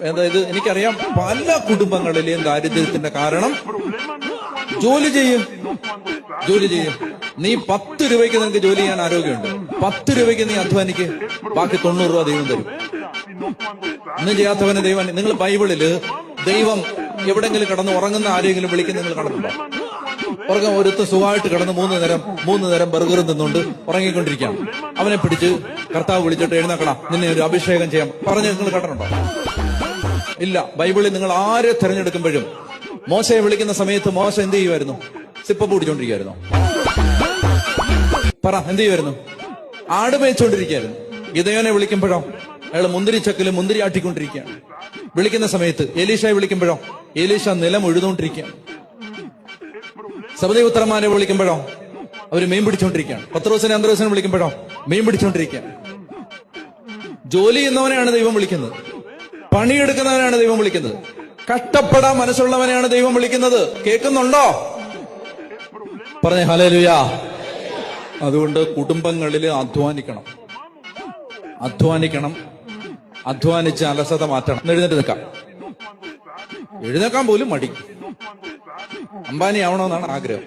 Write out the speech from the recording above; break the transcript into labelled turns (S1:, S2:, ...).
S1: അതായത് എനിക്കറിയാം പല കുടുംബങ്ങളിലെയും ദാരിദ്ര്യത്തിന്റെ കാരണം ജോലി ചെയ്യും. നീ 10 രൂപയ്ക്ക് നിനക്ക് ജോലി ചെയ്യാൻ ആരോഗ്യമുണ്ട്, 10 രൂപയ്ക്ക് നീ അധ്വാനിക്ക്, ബാക്കി 90 രൂപ ദൈവം തരും. ഒന്നും ചെയ്യാത്തവനെ ദൈവം. നിങ്ങൾ ബൈബിളില് ദൈവം എവിടെങ്കിലും കിടന്ന് ഉറങ്ങുന്ന ആരെങ്കിലും വിളിക്കുന്ന നിങ്ങൾ കടന്നുണ്ടോ? ഉറങ്ങാൻ ഒരുത്ത് സുഖമായിട്ട് കിടന്ന് 3 നേരം ബർഗർ തിന്നുകൊണ്ട് ഉറങ്ങിക്കൊണ്ടിരിക്കുകയാണ്. അവനെ പിടിച്ച് കർത്താവ് വിളിച്ചിട്ട് എഴുന്നേക്കണം, നിന്നെ ഒരു അഭിഷേകം ചെയ്യാം പറഞ്ഞ് നിങ്ങൾ കടന്നുണ്ടോ? ഇല്ല. ബൈബിളിൽ നിങ്ങൾ ആരെ തെരഞ്ഞെടുക്കുമ്പോഴും മോശയെ വിളിക്കുന്ന സമയത്ത് മോശ എന്ത് ചെയ്യുമായിരുന്നു? സിപ്പപ്പ് പിടിച്ചോണ്ടിരിക്കുകയായിരുന്നു. പറ, എന്ത് ചെയ്യുമായിരുന്നു? ആട് മേയിച്ചോണ്ടിരിക്കുകയായിരുന്നു. ഗിദെയോനെ വിളിക്കുമ്പോഴോ അയാൾ മുന്തിരിച്ചക്കില് മുന്തിരി ആട്ടിക്കൊണ്ടിരിക്കുകയാണ്. വിളിക്കുന്ന സമയത്ത് എലീശയെ വിളിക്കുമ്പോഴോ എലീശ നിലം ഉഴുതുകൊണ്ടിരിക്കുകയാണ്. സബദീപുത്രന്മാരെ വിളിക്കുമ്പോഴോ അവര് മീൻ പിടിച്ചോണ്ടിരിക്കുകയാണ്. പത്രോസിനെ അന്ത്രോസിനെ വിളിക്കുമ്പോഴോ മീൻ പിടിച്ചോണ്ടിരിക്കുകയാണ്. ജോലി ചെയ്യുന്നവനെയാണ് ദൈവം വിളിക്കുന്നത്, പണിയെടുക്കുന്നവനാണ് ദൈവം വിളിക്കുന്നത്, കഷ്ടപ്പെടാൻ മനസ്സുള്ളവനെയാണ് ദൈവം വിളിക്കുന്നത്. കേൾക്കുന്നുണ്ടോ? പറഞ്ഞേ ഹല്ലേലൂയ. അതുകൊണ്ട് കുടുംബങ്ങളിൽ അധ്വാനിച്ച് അലസത മാറ്റണം. എഴുന്നേക്കാൻ പോലും മടി. അംബാനി ആവണമെന്നാണ് ആഗ്രഹം.